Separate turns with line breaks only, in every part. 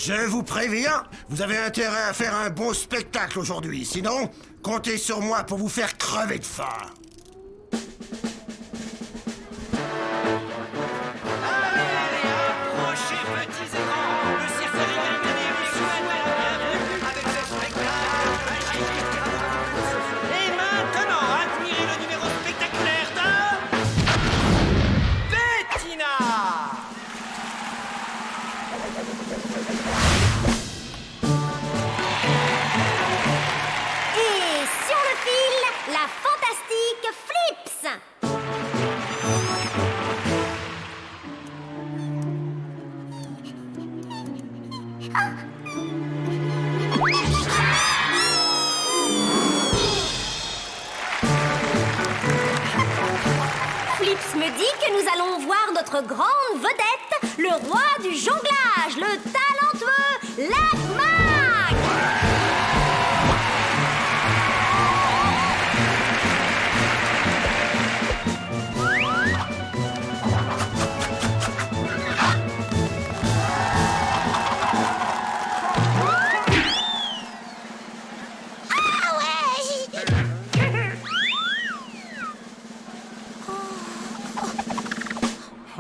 Je vous préviens, vous avez intérêt à faire un bon spectacle aujourd'hui. Sinon, comptez sur moi pour vous faire crever de faim.
Et maintenant, admirez le numéro spectaculaire de... Bettina!
Et sur le fil, la fantastique Flips. Flips me dit que nous allons voir notre grande vedette, le roi du jonglage, le talentueux Lac Mac.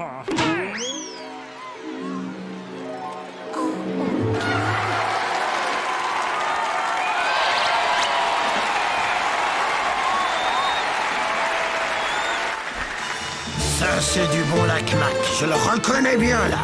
Ah ouais!
Ça, c'est du bon Lac Mac. Je le reconnais bien, là.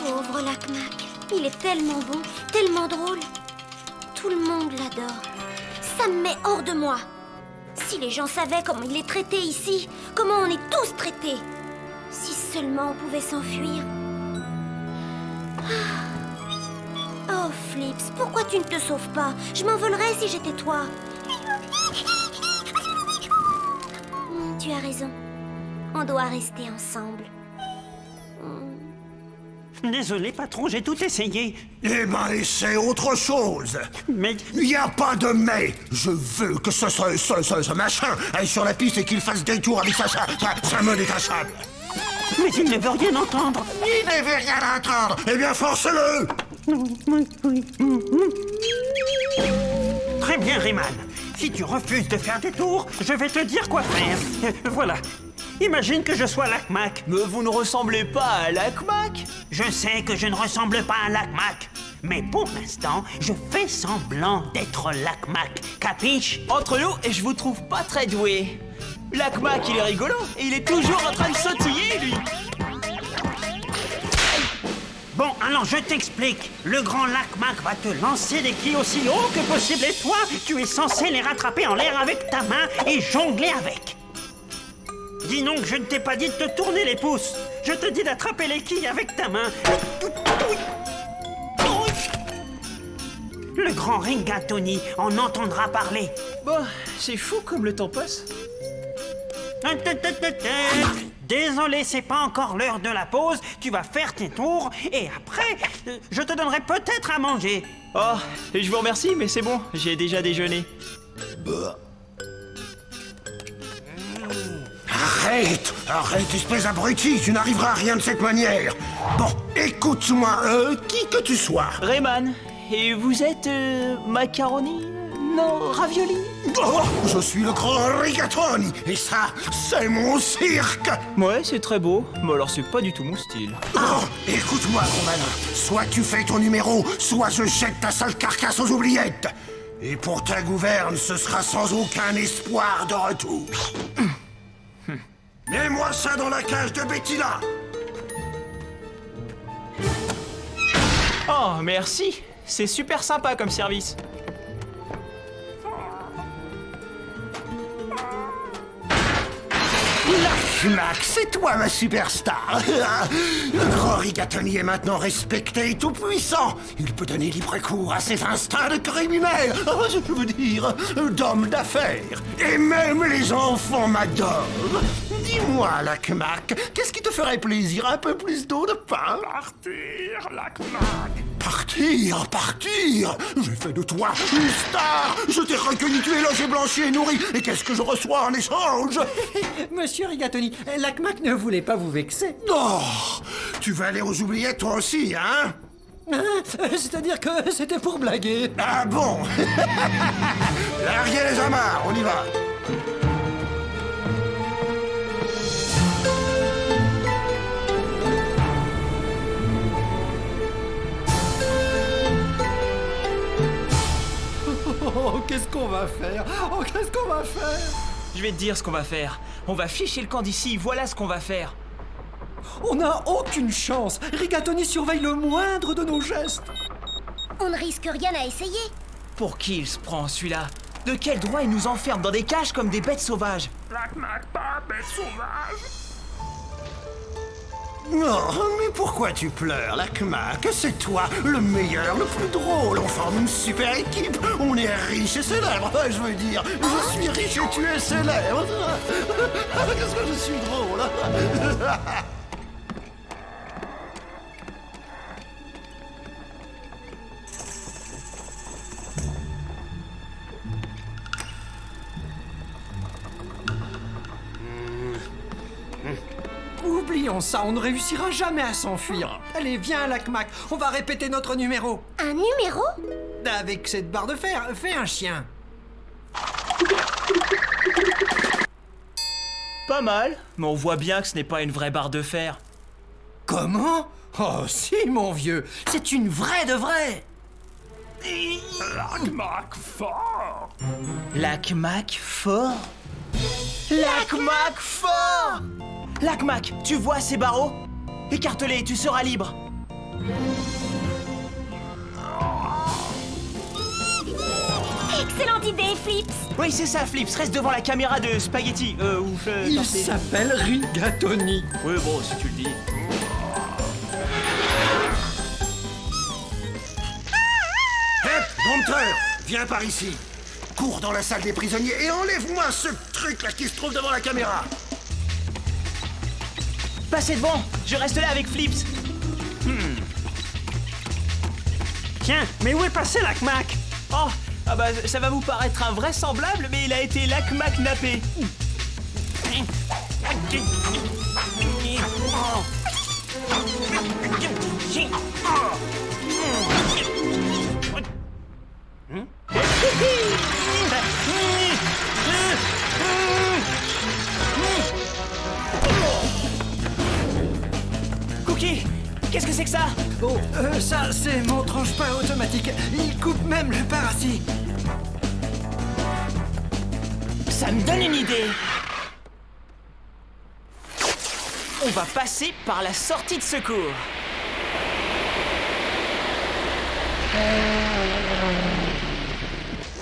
Pauvre Lac Mac, il est tellement bon, tellement drôle. Tout le monde l'adore. Ça me met hors de moi. Si les gens savaient comment il est traité ici, comment on est tous traités. Si seulement on pouvait s'enfuir. Oh Flips, pourquoi tu ne te sauves pas? Je m'envolerais si j'étais toi. Tu as raison. On doit rester ensemble.
Désolé, patron, j'ai tout essayé.
Eh ben, essaie autre chose.
Mais
Il n'y a pas de mais. Je veux que ce machin aille sur la piste et qu'il fasse des tours avec sa main détachable.
il ne veut rien entendre.
Il ne veut rien entendre. Eh bien, force-le.
Très bien, Rayman. Si tu refuses de faire des tours, je vais te dire quoi faire. Voilà. Imagine que je sois Lac Mac.
Mais vous ne ressemblez pas à Lac Mac.
Je sais que je ne ressemble pas à Lac Mac. Mais pour l'instant, je fais semblant d'être Lac Mac. Capiche?
Entre nous, je vous trouve pas très doué. Lac Mac, il est rigolo et il est toujours en train de sautiller, lui.
Bon, alors je t'explique. Le grand Lac Mac va te lancer des quilles aussi haut que possible et toi, tu es censé les rattraper en l'air avec ta main et jongler avec. Dis donc, je ne t'ai pas dit de te tourner les pouces. Je te dis d'attraper les quilles avec ta main. Le grand Ringatoni en entendra parler.
Bon, c'est fou comme le temps passe.
Désolé, c'est pas encore l'heure de la pause. Tu vas faire tes tours et après, je te donnerai peut-être à manger.
Oh, je vous remercie, mais c'est bon, j'ai déjà déjeuné.
Arrête, espèce abruti, tu n'arriveras à rien de cette manière. Bon, écoute-moi, qui que tu sois.
Rayman, et vous êtes macaroni? Non, ravioli?
Oh, je suis le grand Rigatoni, et ça, c'est mon cirque.
Ouais, c'est très beau, mais alors c'est pas du tout mon style.
Oh, écoute-moi, Roman, soit tu fais ton numéro, soit je jette ta sale carcasse aux oubliettes. Et pour ta gouverne, ce sera sans aucun espoir de retour. Mets-moi ça dans la cage de Bettina.
Oh, merci, c'est super sympa comme service.
Lac-Mac, c'est toi ma superstar. Le grand Rigatoni est maintenant respecté et tout puissant. Il peut donner libre cours à ses instincts de criminel, je veux dire, d'homme d'affaires. Et même les enfants m'adorent. Dis-moi, Lac-Mac, qu'est-ce qui te ferait plaisir? Un peu plus d'eau de pain?
Partir, Lac-Mac.
Partir. J'ai fait de toi une star. Je t'ai recueilli, tu es logé, blanchi et nourri. Et qu'est-ce que je reçois en échange?
Monsieur Rigatoni, Lac-Mac ne voulait pas vous vexer.
Oh, tu vas aller aux oubliettes toi aussi, hein?
C'est-à-dire que c'était pour blaguer.
Ah bon? Larguez les amarres, on y va.
Oh, qu'est-ce qu'on va faire?
Je vais te dire ce qu'on va faire. On va ficher le camp d'ici, voilà ce qu'on va faire.
On n'a aucune chance. Rigatoni surveille le moindre de nos gestes.
On ne risque rien à essayer.
Pour qui il se prend celui-là? De quel droit il nous enferme dans des cages comme des bêtes sauvages?
Lac-Mac, pas bête sauvage.
Non, mais pourquoi tu pleures, Lac-Mac? C'est toi, le meilleur, le plus drôle. On forme une super équipe. On est riche et célèbre. Je veux dire, je suis riche et tu es célèbre. Qu'est-ce que je suis drôle.
Oublions ça, on ne réussira jamais à s'enfuir. Allez, viens, Lac-Mac, on va répéter notre numéro.
Un numéro?
Avec cette barre de fer, fais un chien.
Pas mal, mais on voit bien que ce n'est pas une vraie barre de fer.
Comment? Oh si, mon vieux, c'est une vraie de vraie.
Lac-Mac fort.
Lac-Mac fort? Lac-Mac fort! Lac-Mac, tu vois ces barreaux? Écarte-les, tu seras libre.
Excellente idée, Flips.
Oui, c'est ça, Flips, reste devant la caméra de Spaghetti.
Il
Tortellini.
s'appelle Rigatoni.
Oui, bon, si tu le dis.
Hep, dompteur, viens par ici. Cours dans la salle des prisonniers et enlève-moi ce truc-là qui se trouve devant la caméra.
Passez devant, je reste là avec Flips.
Tiens, mais où est passé Lac-Mac?
Oh, ah bah ça va vous paraître invraisemblable, mais il a été Lac-Mac nappé. Cookie, qu'est-ce que c'est que ça?
Oh, ça, c'est mon tranche-pain automatique. Il coupe même le parasite.
Ça me donne une idée. On va passer par la sortie de secours.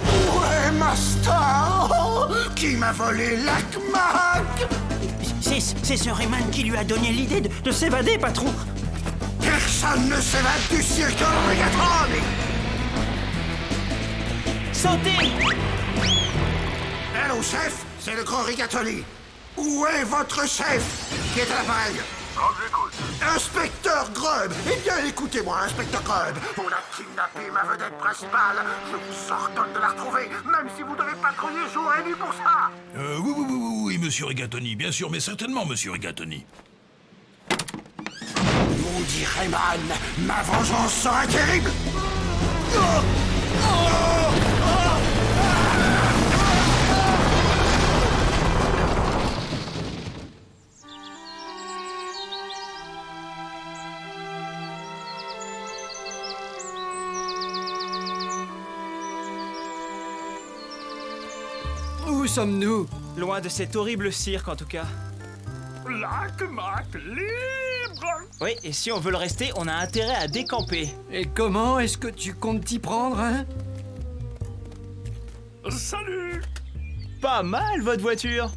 Ouais, ma star. Qui m'a volé Lac-Mac?
C'est ce Rayman qui lui a donné l'idée de s'évader, patron.
Personne ne s'évade du cirque Rigatoni.
Sautez!
Allô, chef, c'est le grand Rigatoni. Où est votre chef? Qui est à l'appareil? Inspecteur Grubb. Eh bien, écoutez-moi, Inspecteur Grubb. On a kidnappé ma vedette principale. Je vous ordonne de la retrouver, même si vous devez patrouiller jour et nuit pour ça.
Oui, monsieur Rigatoni, bien sûr, mais certainement, monsieur Rigatoni.
Maudit Rayman, ma vengeance sera terrible.
Où sommes-nous?
Loin de cet horrible cirque, en tout cas.
Lac-Mac libre.
Oui, et si on veut le rester, on a intérêt à décamper.
Et comment est-ce que tu comptes t'y prendre, hein?
Salut.
Pas mal, votre voiture.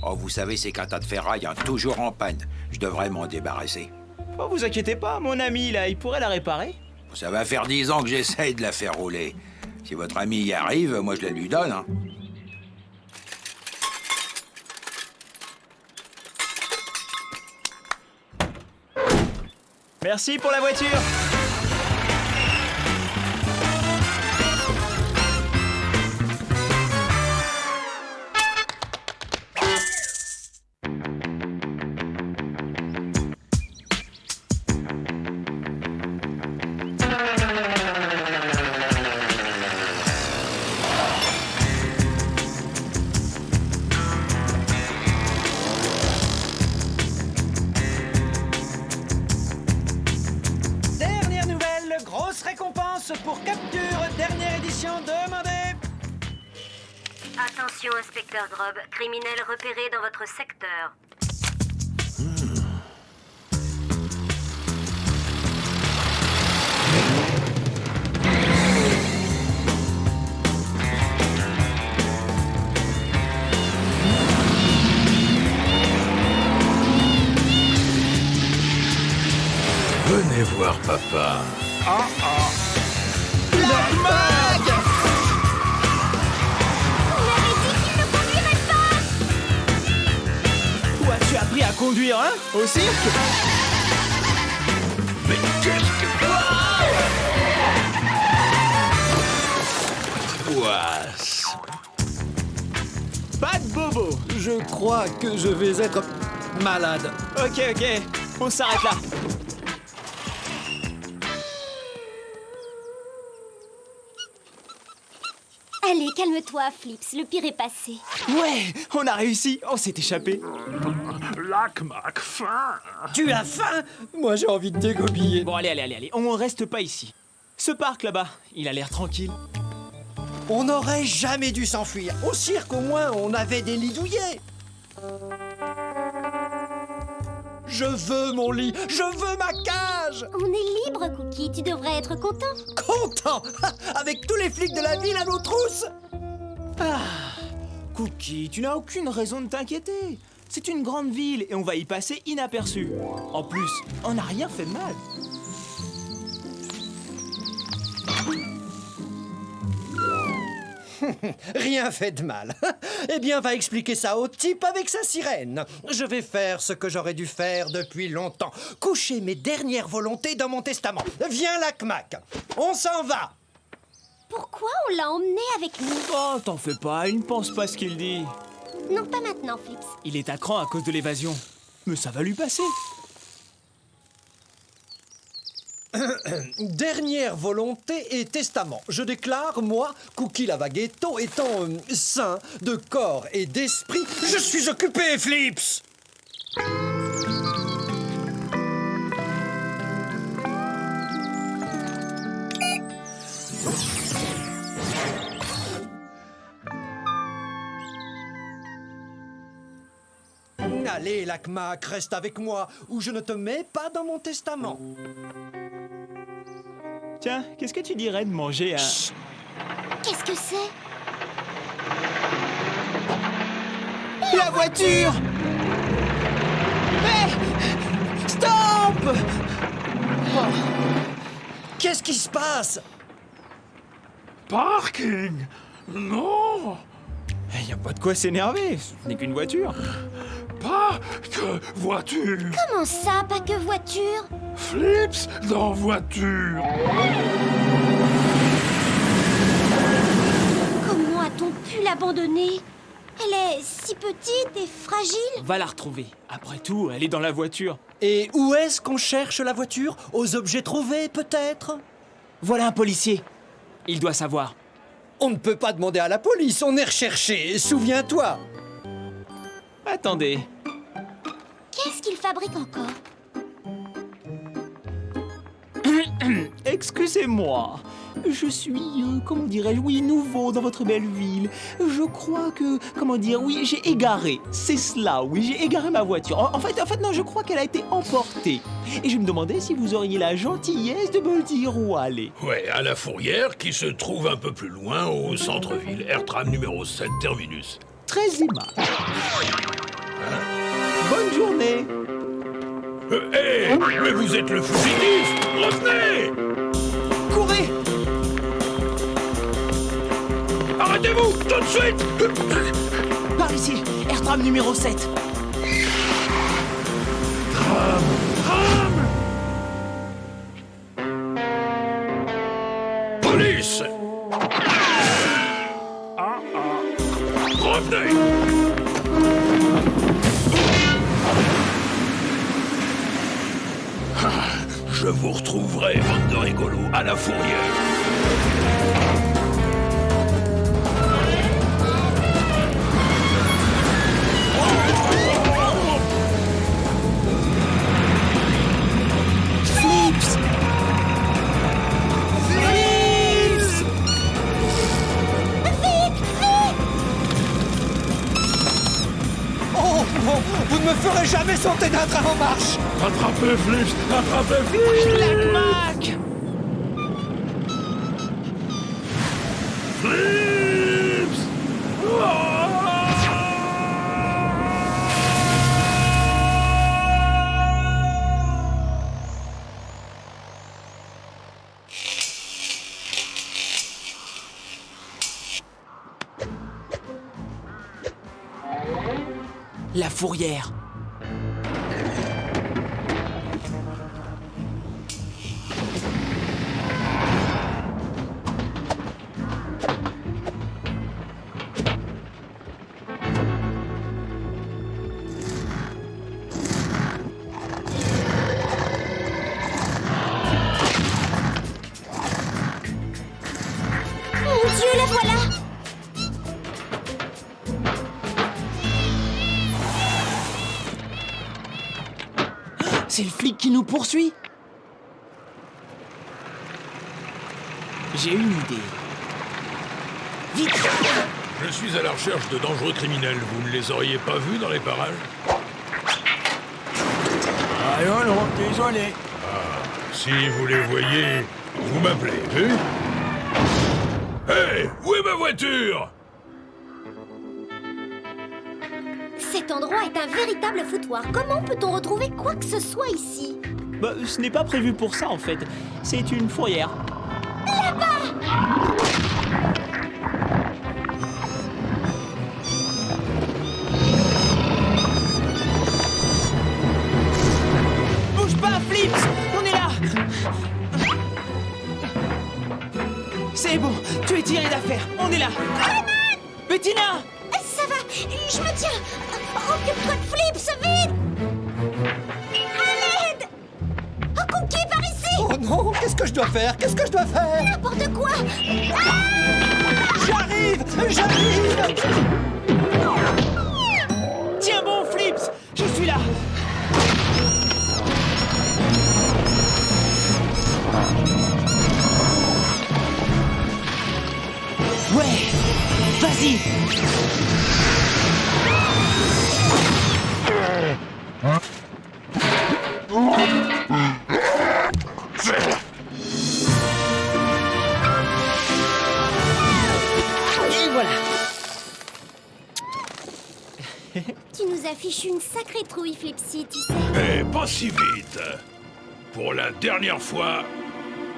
Oh, vous savez, ces quintas de ferraille, hein, toujours en panne. Je devrais m'en débarrasser.
Oh, vous inquiétez pas, mon ami, là, il pourrait la réparer.
Ça va faire 10 ans que j'essaye de la faire rouler. Si votre ami y arrive, moi je la lui donne, hein.
Merci pour la voiture.
Dernière nouvelle, grosse récompense pour capture, dernière édition demandée.
Attention, inspecteur Grob, criminel repéré dans votre secteur.
Venez voir papa.
On m'avait dit qu'il ne conduirait pas.
Où as-tu appris à conduire, hein? Au cirque?
Mais qu'est-ce que... Ouas.
Pas de bobo.
Je crois que je vais être malade.
Ok, on s'arrête là.
Allez, calme-toi, Flips, le pire est passé.
Ouais, on a réussi, on s'est échappé.
Lac-Mac, fin.
Tu as faim? Moi j'ai envie de dégobiller.
Bon, allez, on reste pas ici. Ce parc là-bas, il a l'air tranquille.
On n'aurait jamais dû s'enfuir. Au cirque, au moins, on avait des lits douillets. Je veux mon lit, je veux ma cage.
On est libre, Cookie, tu devrais être content.
Content. Avec tous les flics de la ville à nos trousses.
Cookie, tu n'as aucune raison de t'inquiéter. C'est une grande ville et on va y passer inaperçu. En plus, on n'a rien fait de mal.
Rien fait de mal. Eh bien, va expliquer ça au type avec sa sirène. Je vais faire ce que j'aurais dû faire depuis longtemps. Coucher mes dernières volontés dans mon testament. Viens, Lac-Mac. On s'en va.
Pourquoi on l'a emmené avec nous?
Oh, t'en fais pas, il ne pense pas ce qu'il dit.
Non, pas maintenant, Flips.
Il est à cran à cause de l'évasion. Mais ça va lui passer.
Dernière volonté et testament. Je déclare, moi, Cookie Lavaghetto, étant sain de corps et d'esprit, je suis occupé, Flips. Allez, Lac-Mac, reste avec moi, ou je ne te mets pas dans mon testament.
Tiens, qu'est-ce que tu dirais de manger un...
Qu'est-ce que c'est?
La voiture! Hé! Stop!
Qu'est-ce qui se passe?
Parking. Non.
Il n'y a pas de quoi s'énerver, ce n'est qu'une voiture.
Pas que voiture.
Comment ça, pas que voiture?
Flips dans voiture.
Comment a-t-on pu l'abandonner? Elle est si petite et fragile.
Va la retrouver. Après tout, elle est dans la voiture.
Et où est-ce qu'on cherche la voiture? Aux objets trouvés, peut-être?
Voilà un policier. Il doit savoir.
On ne peut pas demander à la police, on est recherché, souviens-toi.
Attendez.
Qu'est-ce qu'il fabrique encore?
Excusez-moi. Je suis, comment dirais-je, oui, nouveau dans votre belle ville. Je crois que, comment dire, oui, j'ai égaré. C'est cela, oui, j'ai égaré ma voiture. En fait, non, je crois qu'elle a été emportée. Et je me demandais si vous auriez la gentillesse de me le dire où aller.
Ouais, à la Fourrière, qui se trouve un peu plus loin, au centre-ville. Airtram numéro 7, terminus.
très aimable. Bonne journée.
Hé, mais vous êtes le fugitif! Revenez!
Courez!
Arrêtez-vous, tout de suite!
Par ici, AirTram numéro 7.
Police! Revenez! Je vous retrouverai, bande de rigolos, à la fourrière.
Flips! Flips!
Oh non, vous ne me ferez jamais sauter d'un train en marche.
Attrapez Flips! Attrapez Flips!
Black Mac!
Flips!
La fourrière.
Mon Dieu, la voilà!
C'est le flic qui nous poursuit. J'ai une idée. Vite!
Je suis à la recherche de dangereux criminels. Vous ne les auriez pas vus dans les parages?
Ah non, non, désolé.
Si vous les voyez, vous m'appelez, vu? Hé, où est ma voiture?
Cet endroit est un véritable foutoir. Comment peut-on retrouver quoi que ce soit ici?
Bah, ce n'est pas prévu pour ça en fait. C'est une fourrière. Bouge pas, Flips! On est là! C'est bon, tu es tiré d'affaire. On est là. Bettina!
Ça va, je me tiens. Occupe-toi de Flips, vite! À l'aide! Oh, Cookie, par ici!
Oh non, qu'est-ce que je dois faire? Qu'est-ce que je dois faire?
N'importe quoi!
J'arrive! J'arrive!
Tiens bon, Flips! Je suis là! Ouais! Vas-y! Et voilà!
Tu nous affiches une sacrée trouille, Flipsy, tu sais.
Eh, pas si vite. Pour la dernière fois,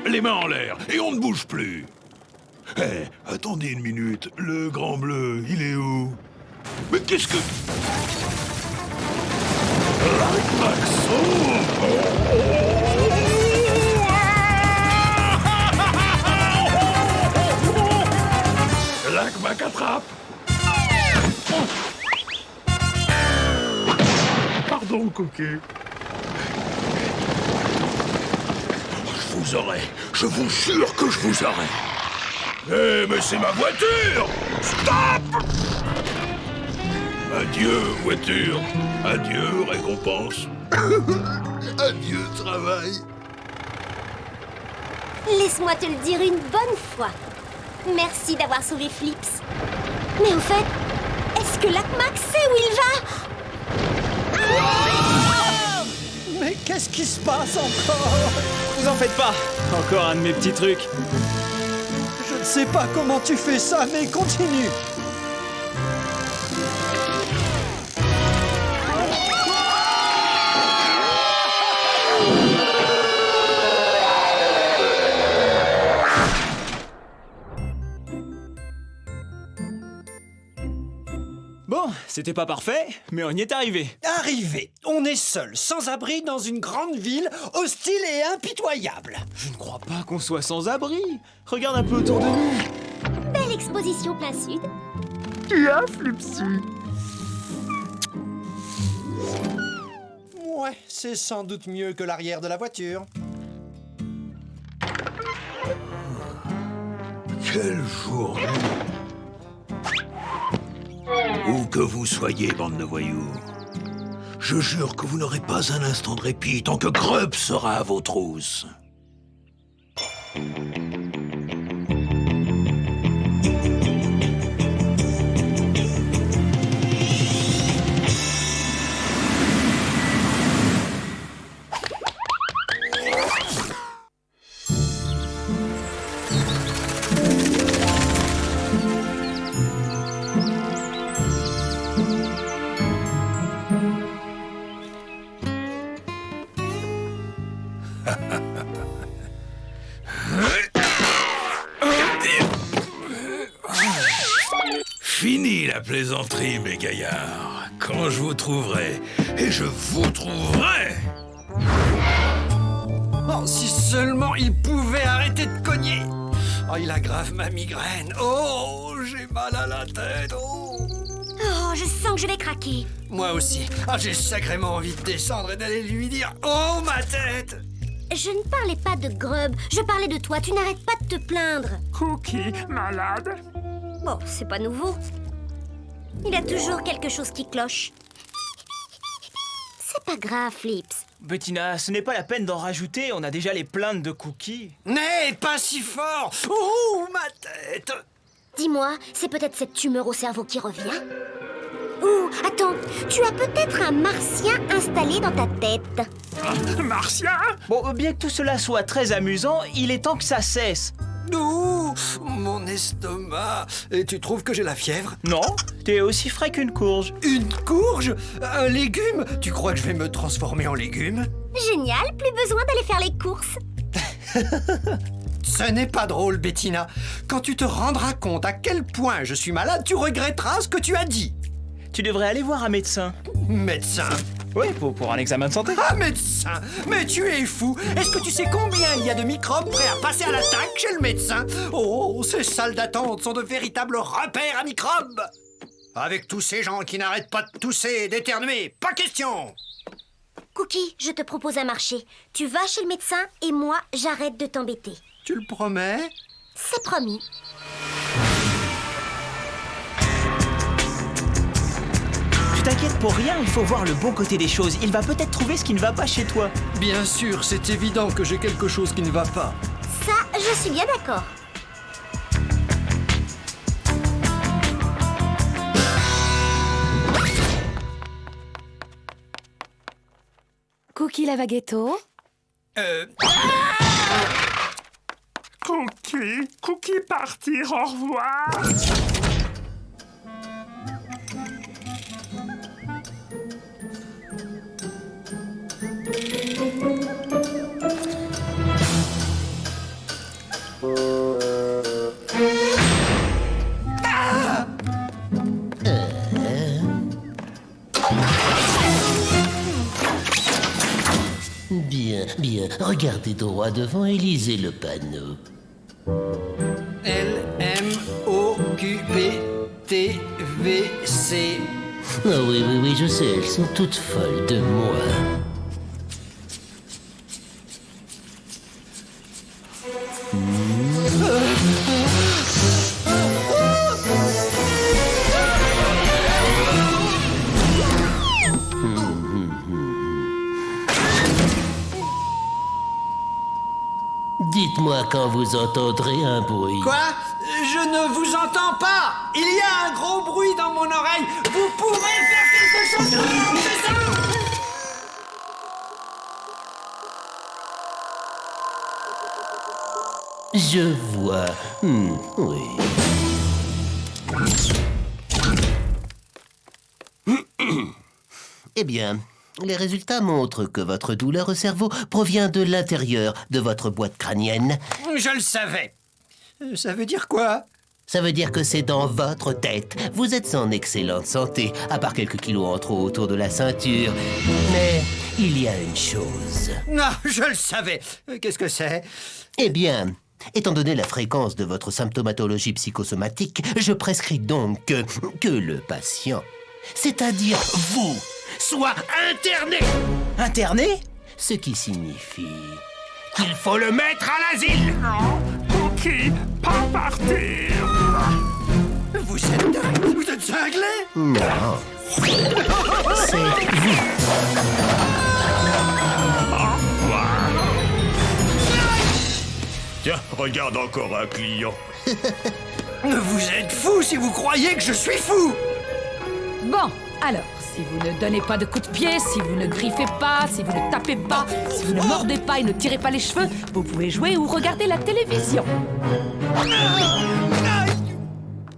les mains en l'air, et on ne bouge plus. Eh, attendez une minute, le grand bleu, il est où? Mais qu'est-ce que... Lac Mac attrape. Pardon, Cookie. Je vous aurai. Je vous jure que je vous aurai. Eh, mais c'est ma voiture! Stop! Adieu, voiture. Adieu, récompense. Adieu, travail.
Laisse-moi te le dire une bonne fois. Merci d'avoir sauvé Flips. Mais au fait, est-ce que Lac Mac sait où il va?
Mais qu'est-ce qui se passe encore?
Vous en faites pas! Encore un de mes petits trucs.
Je ne sais pas comment tu fais ça, mais continue.
Bon, c'était pas parfait, mais on y est arrivé.
Arrivé, on est seul, sans abri, dans une grande ville, hostile et impitoyable.
Je ne crois pas qu'on soit sans abri. Regarde un peu autour de nous.
Belle exposition plein sud.
Ouais, c'est sans doute mieux que l'arrière de la voiture.
Quel journée! Où que vous soyez, bande de voyous, je jure que vous n'aurez pas un instant de répit tant que Grub sera à vos trousses. Fini la plaisanterie, mes gaillards. Quand je vous trouverai, et je vous trouverai.
Oh, si seulement il pouvait arrêter de cogner. Oh, il aggrave ma migraine. Oh, j'ai mal à la tête. Oh.
Oh, je sens que je vais craquer.
Moi aussi. Ah, j'ai sacrément envie de descendre et d'aller lui dire « Oh, ma tête !»
Je ne parlais pas de Grub, je parlais de toi. Tu n'arrêtes pas de te plaindre.
Cookie, malade?
Bon, c'est pas nouveau. Il a toujours quelque chose qui cloche. C'est pas grave, Flips.
Bettina, ce n'est pas la peine d'en rajouter, on a déjà les plaintes de Cookie.
N'aie pas si fort. Oh, ma tête.
Dis-moi, c'est peut-être cette tumeur au cerveau qui revient? Ou, attends, tu as peut-être un martien installé dans ta tête.
Martien?
Bon, bien que tout cela soit très amusant, il est temps que ça cesse.
Ouh, mon estomac. Et tu trouves que j'ai la fièvre?
Non, t'es aussi frais qu'une courge.
Une courge? Un légume? Tu crois que je vais me transformer en légume?
Génial, plus besoin d'aller faire les courses.
Ce n'est pas drôle, Bettina. Quand tu te rendras compte à quel point je suis malade, tu regretteras ce que tu as dit.
Tu devrais aller voir un médecin.
Médecin?
Oui, pour un examen de santé.
Ah, médecin! Mais tu es fou! Est-ce que tu sais combien il y a de microbes prêts à passer à l'attaque chez le médecin? Oh, ces salles d'attente sont de véritables repères à microbes! Avec tous ces gens qui n'arrêtent pas de tousser et d'éternuer, pas question!
Cookie, je te propose un marché. Tu vas chez le médecin et moi, j'arrête de t'embêter.
Tu le promets?
C'est promis.
Tu t'inquiètes pour rien, il faut voir le bon côté des choses. Il va peut-être trouver ce qui ne va pas chez toi.
Bien sûr, c'est évident que j'ai quelque chose qui ne va pas.
Ça, je suis bien d'accord.
Cookie Lavaghetto?
Cookie partir, au revoir.
Bien, bien. Regardez droit devant et lisez le panneau.
LMOQPTVC.
Ah oui, oui, oui, je sais, elles sont toutes folles de moi. Dites-moi quand vous entendrez un bruit.
Quoi? Je ne vous entends pas! Il y a un gros bruit dans mon oreille! Vous pourrez faire quelque chose! C'est ça!
Je vois. Oui. Eh bien, les résultats montrent que votre douleur au cerveau provient de l'intérieur de votre boîte crânienne.
Je le savais. Ça veut dire quoi?
Ça veut dire que c'est dans votre tête. Vous êtes en excellente santé, à part quelques kilos en trop autour de la ceinture. Mais il y a une chose.
Non, je le savais. Qu'est-ce que c'est?
Eh bien, étant donné la fréquence de votre symptomatologie psychosomatique, je prescris donc que le patient, c'est-à-dire vous, soit interné.
Interné?
Ce qui signifie qu'il faut le mettre à l'asile.
Non, Cookie, pas partir.
Vous êtes dingue. Vous êtes cinglé?
Non. C'est vous.
Tiens, regarde encore un client.
Vous êtes fou si vous croyez que je suis fou.
Bon, alors, si vous ne donnez pas de coups de pied, si vous ne griffez pas, si vous ne tapez pas, si vous ne mordez pas et ne tirez pas les cheveux, vous pouvez jouer ou regarder la télévision.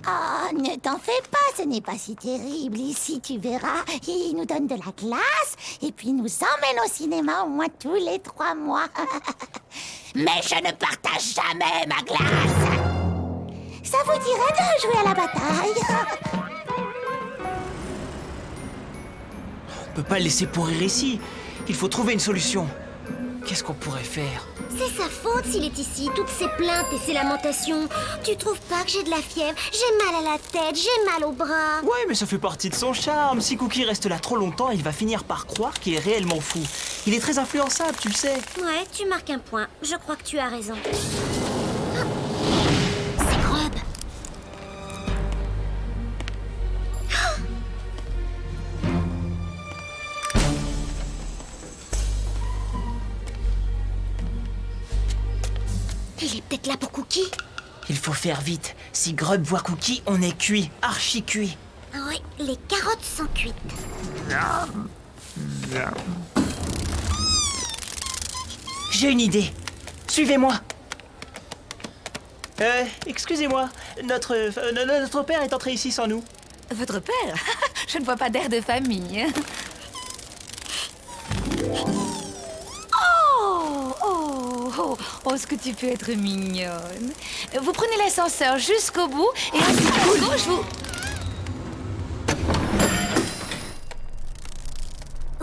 Oh, ne t'en fais pas, ce n'est pas si terrible. Ici, tu verras, ils nous donnent de la glace et puis nous emmènent au cinéma au moins tous les 3 mois. Mais je ne partage jamais ma glace. Ça vous dirait de jouer à la bataille?
On peut pas le laisser pourrir ici. Il faut trouver une solution. Qu'est-ce qu'on pourrait faire?
C'est sa faute s'il est ici, toutes ces plaintes et ces lamentations. Tu trouves pas que j'ai de la fièvre? J'ai mal à la tête, j'ai mal au bras.
Ouais, mais ça fait partie de son charme. Si Cookie reste là trop longtemps, il va finir par croire qu'il est réellement fou. Il est très influençable, tu le sais.
Ouais, tu marques un point. Je crois que tu as raison. Ah, c'est Grub. Il est peut-être là pour Cookie.
Il faut faire vite. Si Grub voit Cookie, on est cuit, archi cuit.
Ah oui, les carottes sont cuites.
J'ai une idée. Suivez-moi. Excusez-moi, notre père est entré ici sans nous.
Votre père? Je ne vois pas d'air de famille. Oh, ce que tu peux être mignonne. Vous prenez l'ascenseur jusqu'au bout et ensuite à gauche, vous...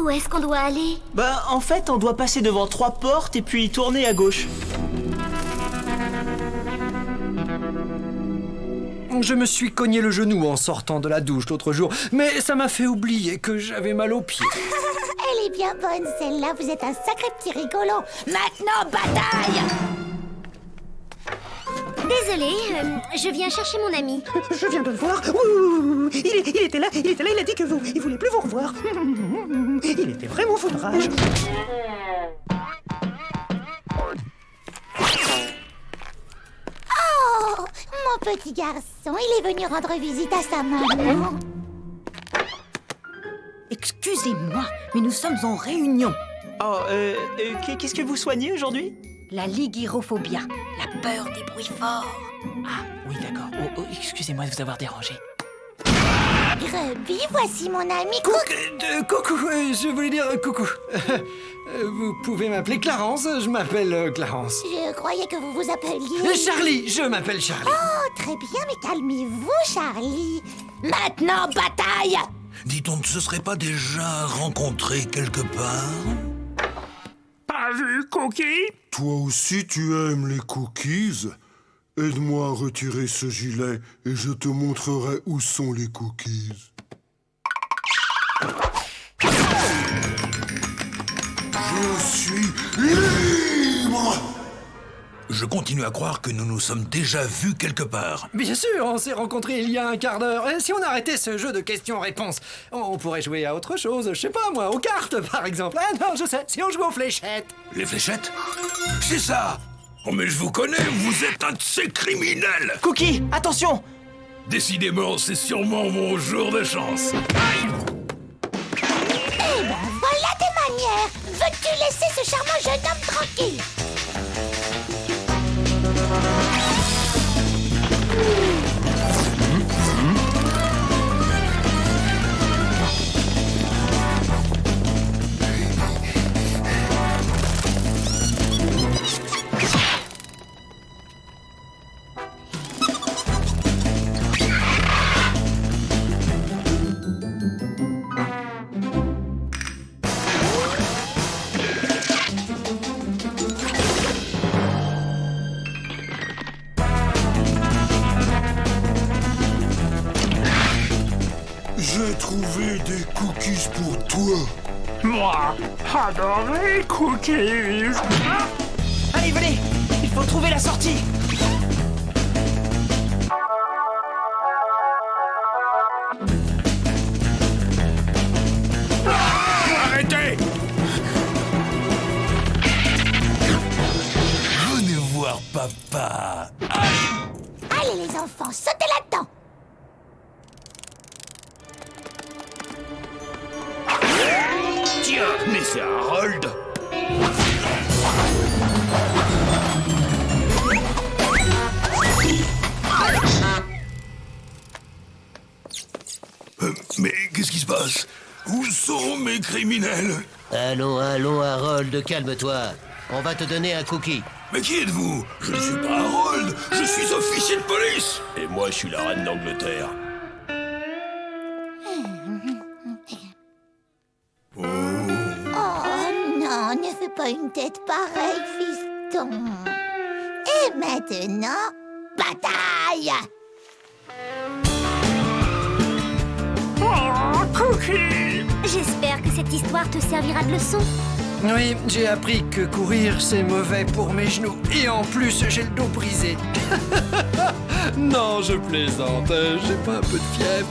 Où est-ce qu'on doit aller?
Bah, en fait, on doit passer devant 3 portes et puis tourner à gauche.
Je me suis cogné le genou en sortant de la douche l'autre jour, mais ça m'a fait oublier que j'avais mal aux pieds.
Elle est bien bonne, celle-là. Vous êtes un sacré petit rigolo. Maintenant, bataille!
Désolée, je viens chercher mon ami.
Je viens de le voir. Il était là, il a dit que il voulait plus vous revoir. Il était vraiment fou de rage.
Oh, mon petit garçon, il est venu rendre visite à sa maman.
Excusez-moi, mais nous sommes en réunion.
Oh, qu'est-ce que vous soignez aujourd'hui?
La ligyrophobia, la peur des bruits forts.
Ah, oui, d'accord. Oh, excusez-moi de vous avoir dérangé.
Grubby, voici mon ami.
Coucou, je voulais dire coucou. Vous pouvez m'appeler Clarence, je m'appelle Clarence.
Je croyais que vous vous appeliez...
Charlie, je m'appelle Charlie.
Oh, très bien, mais calmez-vous, Charlie. Maintenant, bataille!
Dit-on ne se serait pas déjà rencontré quelque part?
Pas vu, Cookie?
Toi aussi, tu aimes les cookies? Aide-moi à retirer ce gilet et je te montrerai où sont les cookies.
Je suis libre! Je continue à croire que nous nous sommes déjà vus quelque part.
Bien sûr, on s'est rencontrés il y a un quart d'heure. Si on arrêtait ce jeu de questions-réponses, on pourrait jouer à autre chose. Je sais pas, moi, aux cartes, par exemple. Ah non, je sais, si on jouait aux fléchettes.
Les fléchettes? C'est ça! Oh, mais je vous connais, vous êtes un de ces criminels!
Cookie, attention!
Décidément, c'est sûrement mon jour de chance. Aïe!
Eh ben, voilà tes manières! Veux-tu laisser ce charmant jeune homme tranquille?
fait des cookies pour toi.
Moi, j'adore les cookies.
Allez, venez, il faut trouver la sortie.
Arrêtez! Venez voir papa.
Allez les enfants, sautez là-dedans.
Tiens, mais c'est Harold. Mais qu'est-ce qui se passe? Où sont mes criminels?
Allons, Harold, calme-toi. On va te donner un cookie.
Mais qui êtes-vous? Je ne suis pas Harold, je suis officier de police. Et moi, je suis la reine d'Angleterre.
Oh non, ne fais pas une tête pareille, fiston. Et maintenant, bataille!
Oh, Cookie!
J'espère que cette histoire te servira de leçon.
Oui, j'ai appris que courir, c'est mauvais pour mes genoux. Et en plus, j'ai le dos brisé. Non, je plaisante. J'ai pas un peu de fièvre.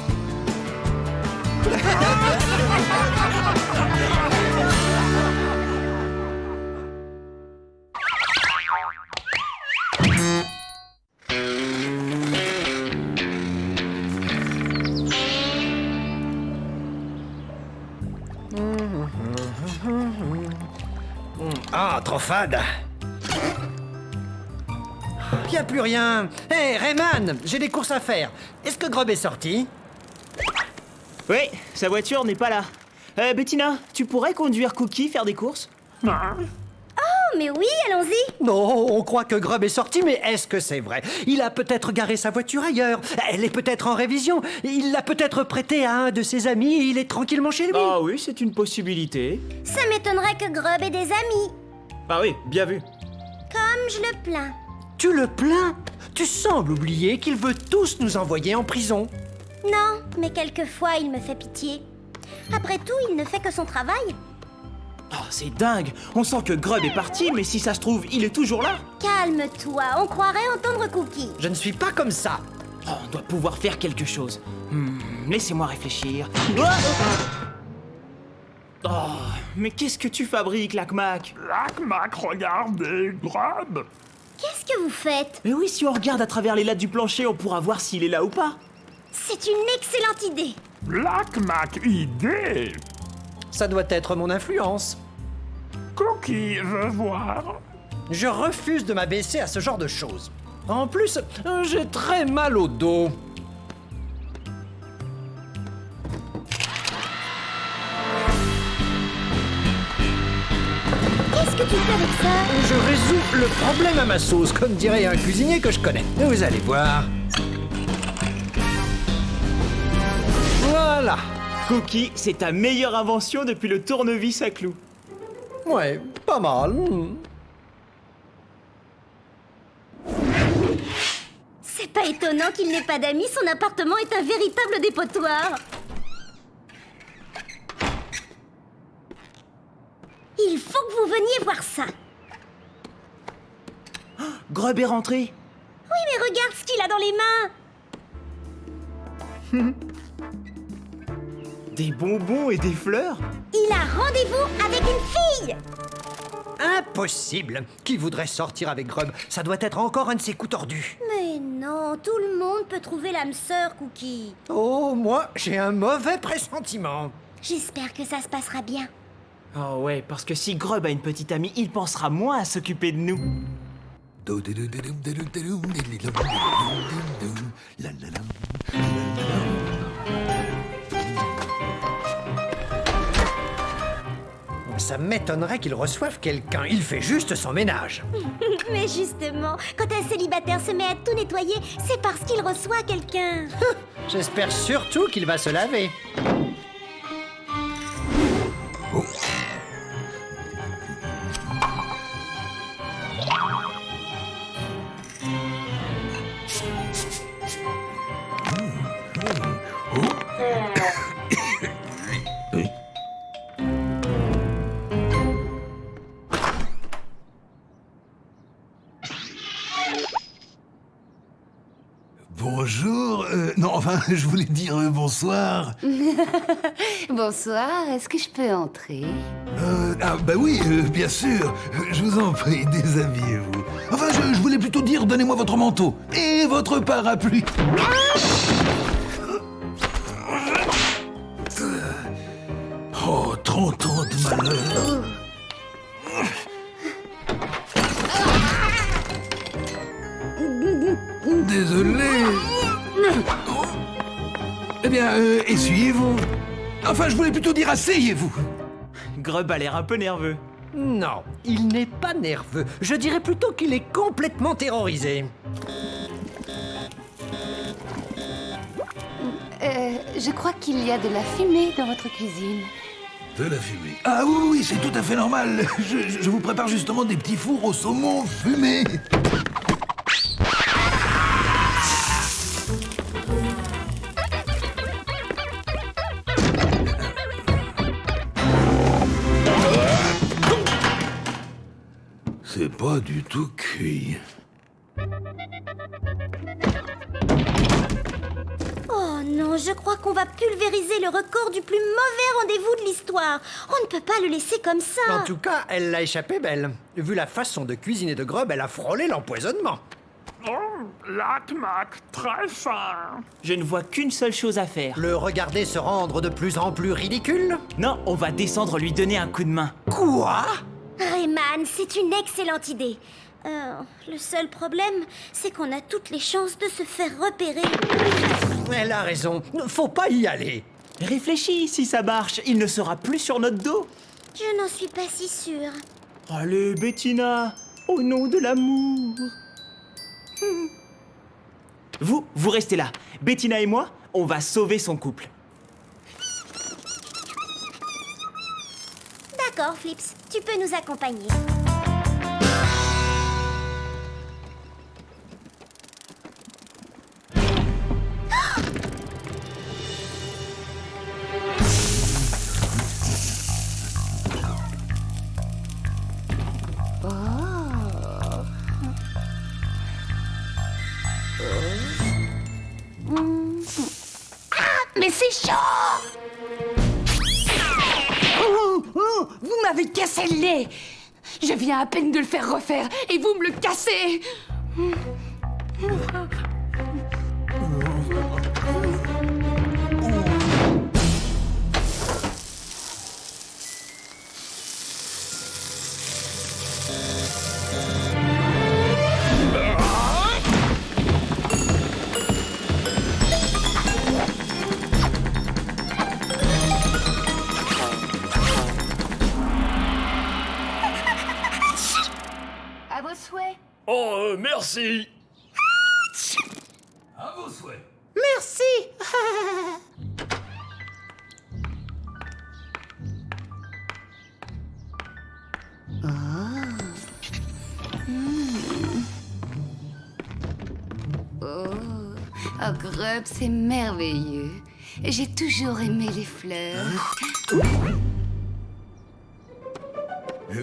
Ah, trop fade. Y a plus rien. Hé, Rayman, j'ai des courses à faire. Est-ce que Grub est sorti?
Oui, sa voiture n'est pas là. Bettina, tu pourrais conduire Cookie faire des courses?
Oh, mais oui, allons-y.
Non, on croit que Grub est sorti, mais est-ce que c'est vrai? Il a peut-être garé sa voiture ailleurs. Elle est peut-être en révision. Il l'a peut-être prêtée à un de ses amis et il est tranquillement chez lui.
Ah oui, c'est une possibilité.
Ça m'étonnerait que Grub ait des amis.
Ah oui, bien vu.
Comme je le plains.
Tu le plains? Tu sembles oublier qu'il veut tous nous envoyer en prison.
Non, mais quelquefois il me fait pitié. Après tout, il ne fait que son travail.
Oh, c'est dingue. On sent que Grub est parti, mais si ça se trouve, il est toujours là.
Calme-toi, on croirait entendre Cookie.
Je ne suis pas comme ça.
Oh, on doit pouvoir faire quelque chose. Laissez-moi réfléchir. Oh, mais qu'est-ce que tu fabriques, Lac-Mac?
Lac-Mac, regardez, Grub.
Qu'est-ce que vous faites?
Mais oui, si on regarde à travers les lattes du plancher, on pourra voir s'il est là ou pas.
C'est une excellente idée.
Lac-Mac, idée.
Ça doit être mon influence.
Cookie veut voir.
Je refuse de m'abaisser à ce genre de choses. En plus, j'ai très mal au dos.
Qu'est-ce que tu fais avec ça?
Je résous le problème à ma sauce, comme dirait un cuisinier que je connais. Vous allez voir. Voilà.
Cookie, c'est ta meilleure invention depuis le tournevis à clous.
Ouais, pas mal.
C'est pas étonnant qu'il n'ait pas d'amis, son appartement est un véritable dépotoir. Il faut que vous veniez voir ça.
Grub est rentré.
Oui, mais regarde ce qu'il a dans les mains.
Des bonbons et des fleurs?
Il a rendez-vous avec une fille.
Impossible. Qui voudrait sortir avec Grub? Ça doit être encore un de ses coups tordus.
Mais non, tout le monde peut trouver l'âme sœur, Cookie.
Oh, moi, j'ai un mauvais pressentiment.
J'espère que ça se passera bien.
Oh ouais, parce que si Grub a une petite amie, il pensera moins à s'occuper de nous.
Ça m'étonnerait qu'il reçoive quelqu'un. Il fait juste son ménage.
Mais justement, quand un célibataire se met à tout nettoyer, c'est parce qu'il reçoit quelqu'un.
J'espère surtout qu'il va se laver.
enfin, je voulais dire bonsoir.
Bonsoir, est-ce que je peux entrer?
Bah oui, bien sûr. Je vous en prie, déshabillez-vous. Enfin, je voulais plutôt dire, donnez-moi votre manteau et votre parapluie. Oh, 30 ans de malheur. Désolé. Eh bien, essuyez-vous. Enfin, je voulais plutôt dire asseyez-vous.
Grub a l'air un peu nerveux.
Non, il n'est pas nerveux. Je dirais plutôt qu'il est complètement terrorisé.
Je crois qu'il y a de la fumée dans votre cuisine.
De la fumée. Ah oui, c'est tout à fait normal. Je vous prépare justement des petits fours au saumon fumé. C'est pas du tout cuit.
Oh non, je crois qu'on va pulvériser le record du plus mauvais rendez-vous de l'histoire. On ne peut pas le laisser comme ça.
En tout cas, elle l'a échappé belle. Vu la façon de cuisiner de Grub, elle a frôlé l'empoisonnement.
Oh, Lac-Mac, très fin.
Je ne vois qu'une seule chose à faire.
Le regarder se rendre de plus en plus ridicule?
Non, on va descendre lui donner un coup de main.
Quoi?
Rayman, c'est une excellente idée. Le seul problème, c'est qu'on a toutes les chances de se faire repérer.
Elle a raison, faut pas y aller.
Réfléchis, si ça marche, il ne sera plus sur notre dos.
Je n'en suis pas si sûre.
Allez, Bettina, au nom de l'amour. Vous restez là. Bettina et moi, on va sauver son couple.
D'accord, Flips, tu peux nous accompagner.
Mais c'est chaud! Vous m'avez cassé le nez! Je viens à peine de le faire refaire et vous me le cassez!
À vos souhaits.
Oh, merci.
À vos souhaits.
Merci.
Oh, Grub, c'est merveilleux. J'ai toujours aimé les fleurs.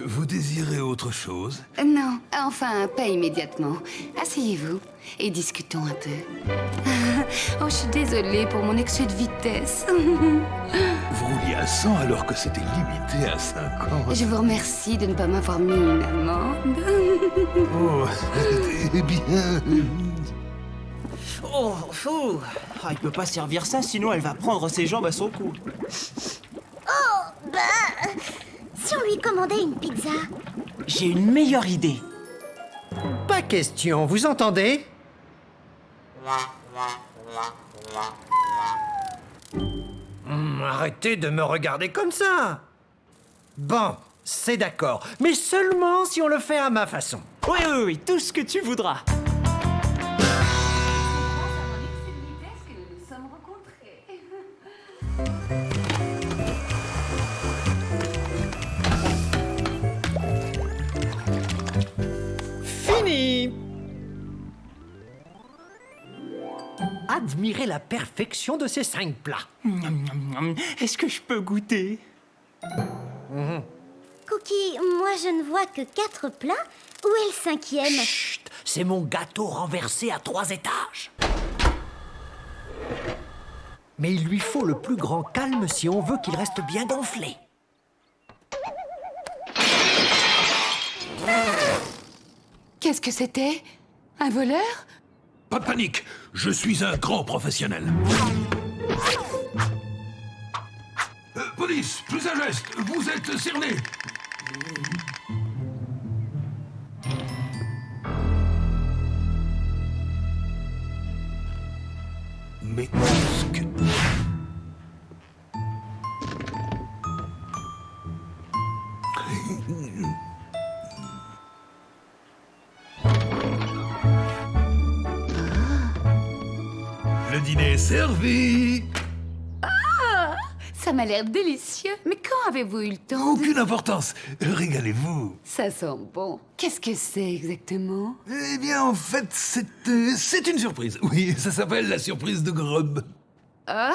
Vous désirez autre chose?
Non, enfin, pas immédiatement. Asseyez-vous et discutons un peu. Oh, je suis désolée pour mon excès de vitesse.
Vous rouliez à 100 alors que c'était limité à 50.
Je vous remercie de ne pas m'avoir mis une amende.
Oh, eh bien...
Oh, fou. Ah, il peut pas servir ça, sinon elle va prendre ses jambes à son cou.
Oh, bah... Si on lui commandait une pizza?
J'ai une meilleure idée.
Pas question, vous entendez? Arrêtez de me regarder comme ça. Bon, c'est d'accord, mais seulement si on le fait à ma façon.
Oui, tout ce que tu voudras.
Fini. Admirez la perfection de ces 5 plats.
Est-ce que je peux goûter?
Cookie, moi je ne vois que 4 plats. Où est le 5e?
Chut, c'est mon gâteau renversé à 3 étages. Mais il lui faut le plus grand calme si on veut qu'il reste bien gonflé.
Qu'est-ce que c'était? Un voleur?
Pas de panique, je suis un grand professionnel. Police, plus un geste, vous êtes cerné. Mais qu'est-ce que... Le dîner est servi.
Ah, ça m'a l'air délicieux. Mais quand avez-vous eu le temps?
Aucune importance. Régalez-vous.
Ça sent bon. Qu'est-ce que c'est exactement?
Eh bien, en fait, c'est une surprise. Oui, ça s'appelle la surprise de Grub.
Ah,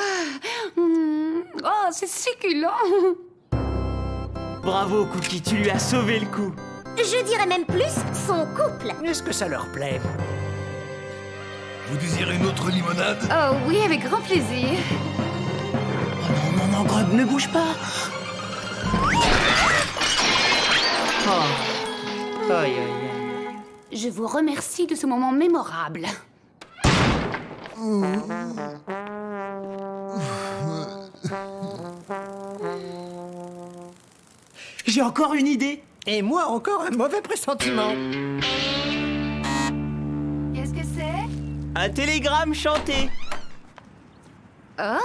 oh, c'est succulent.
Bravo, Cookie, tu lui as sauvé le coup.
Je dirais même plus son couple.
Est-ce que ça leur plaît?
Vous désirez une autre limonade?
Oh oui, avec grand plaisir.
Oh non, non, Grub, ne bouge pas. Oh. Aïe, aïe, aïe.
Je vous remercie de ce moment mémorable.
J'ai encore une idée.
Et moi, encore un mauvais pressentiment.
Qu'est-ce que c'est?
Un télégramme chanté.
Oh.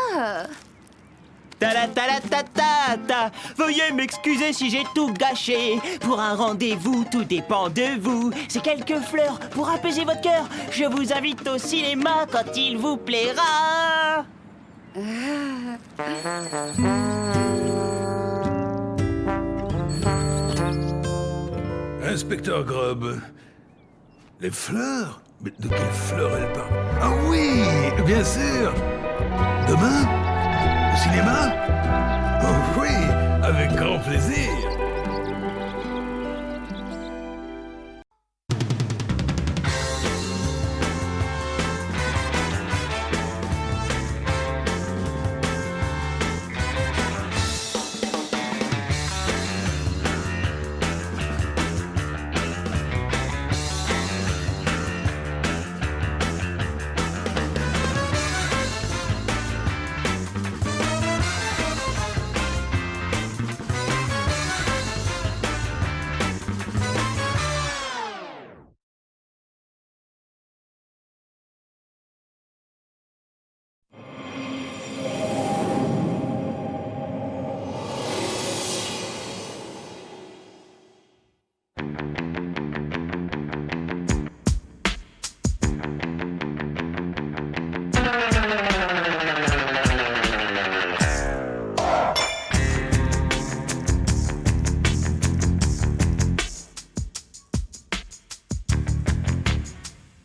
Ta-la-ta-la-ta-ta-ta. Veuillez m'excuser si j'ai tout gâché. Pour un rendez-vous, tout dépend de vous. C'est quelques fleurs pour apaiser votre cœur. Je vous invite au cinéma quand il vous plaira.
Inspecteur Grub, les fleurs? Mais de quelles fleurs elle parle? Ah oui, bien sûr. Demain? Au cinéma? Oh oui, avec grand plaisir.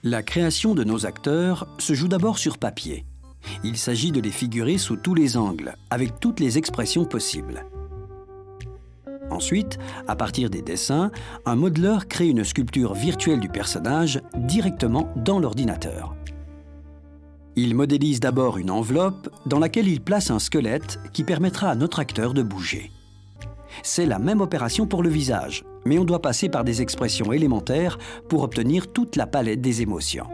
La création de nos acteurs se joue d'abord sur papier. Il s'agit de les figurer sous tous les angles, avec toutes les expressions possibles. Ensuite, à partir des dessins, un modeleur crée une sculpture virtuelle du personnage directement dans l'ordinateur. Il modélise d'abord une enveloppe dans laquelle il place un squelette qui permettra à notre acteur de bouger. C'est la même opération pour le visage, mais on doit passer par des expressions élémentaires pour obtenir toute la palette des émotions.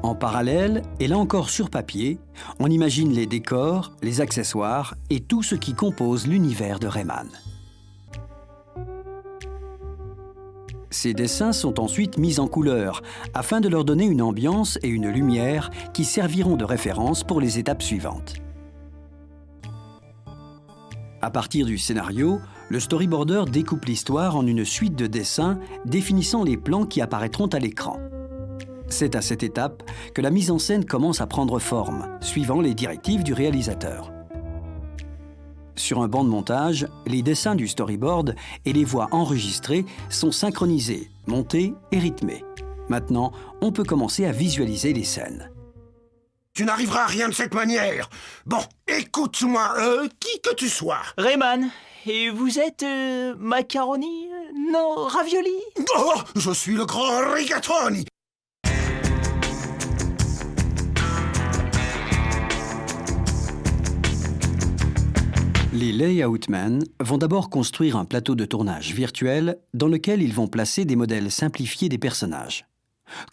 En parallèle, et là encore sur papier, on imagine les décors, les accessoires et tout ce qui compose l'univers de Rayman. Ces dessins sont ensuite mis en couleur afin de leur donner une ambiance et une lumière qui serviront de référence pour les étapes suivantes. À partir du scénario, le storyboarder découpe l'histoire en une suite de dessins définissant les plans qui apparaîtront à l'écran. C'est à cette étape que la mise en scène commence à prendre forme, suivant les directives du réalisateur. Sur un banc de montage, les dessins du storyboard et les voix enregistrées sont synchronisés, montés et rythmés. Maintenant, on peut commencer à visualiser les scènes.
Tu n'arriveras à rien de cette manière. Bon, écoute-moi, qui que tu sois.
Rayman, et vous êtes macaroni? Non, ravioli?
Oh, je suis le grand rigatoni.
Les layoutmen vont d'abord construire un plateau de tournage virtuel dans lequel ils vont placer des modèles simplifiés des personnages.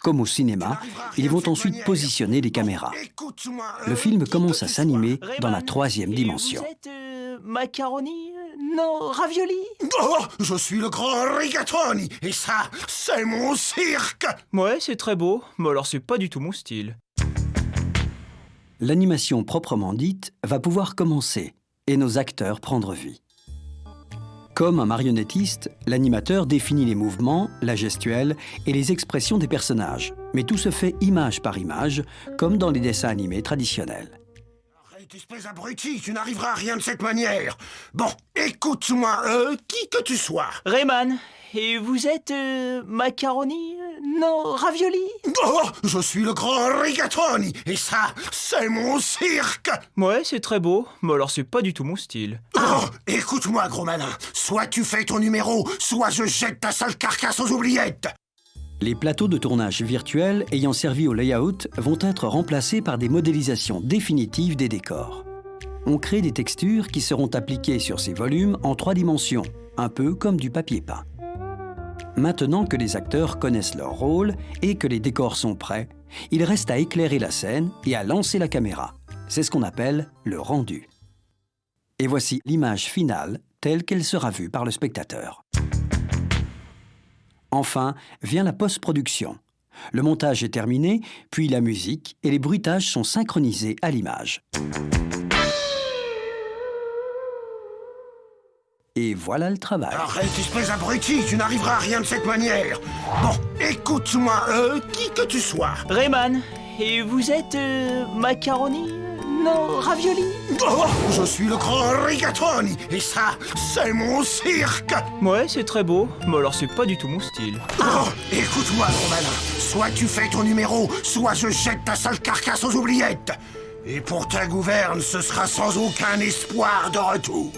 Comme au cinéma, ils vont ensuite positionner les caméras. Le film commence à s'animer dans la 3e dimension.
Vous êtes macaroni? Non, ravioli?
Oh, je suis le grand Rigatoni, et ça, c'est mon cirque!
Ouais, c'est très beau, mais alors c'est pas du tout mon style.
L'animation proprement dite va pouvoir commencer et nos acteurs prendre vie. Comme un marionnettiste, l'animateur définit les mouvements, la gestuelle et les expressions des personnages. Mais tout se fait image par image, comme dans les dessins animés traditionnels.
Arrête, espèce abruti, tu n'arriveras à rien de cette manière. Bon, écoute-moi, qui que tu sois.
Rayman, et vous êtes macaroni? Non, ravioli?
Oh, je suis le grand Rigatoni, et ça, c'est mon cirque!
Ouais, c'est très beau, mais alors c'est pas du tout mon style.
Oh, écoute-moi, gros malin, soit tu fais ton numéro, soit je jette ta sale carcasse aux oubliettes!
Les plateaux de tournage virtuels ayant servi au layout vont être remplacés par des modélisations définitives des décors. On crée des textures qui seront appliquées sur ces volumes en 3 dimensions, un peu comme du papier peint. Maintenant que les acteurs connaissent leur rôle et que les décors sont prêts, il reste à éclairer la scène et à lancer la caméra. C'est ce qu'on appelle le rendu. Et voici l'image finale telle qu'elle sera vue par le spectateur. Enfin, vient la post-production. Le montage est terminé, puis la musique et les bruitages sont synchronisés à l'image. Et voilà le travail.
Arrête, espèce abruti, tu n'arriveras à rien de cette manière. Bon, écoute-moi, qui que tu sois.
Rayman, et vous êtes macaroni? Non, ravioli?
Oh, je suis le grand Rigatoni, et ça, c'est mon cirque!
Ouais, c'est très beau, mais alors c'est pas du tout mon style.
Oh, écoute-moi, gros malin, soit tu fais ton numéro, soit je jette ta sale carcasse aux oubliettes. Et pour ta gouverne, ce sera sans aucun espoir de retour.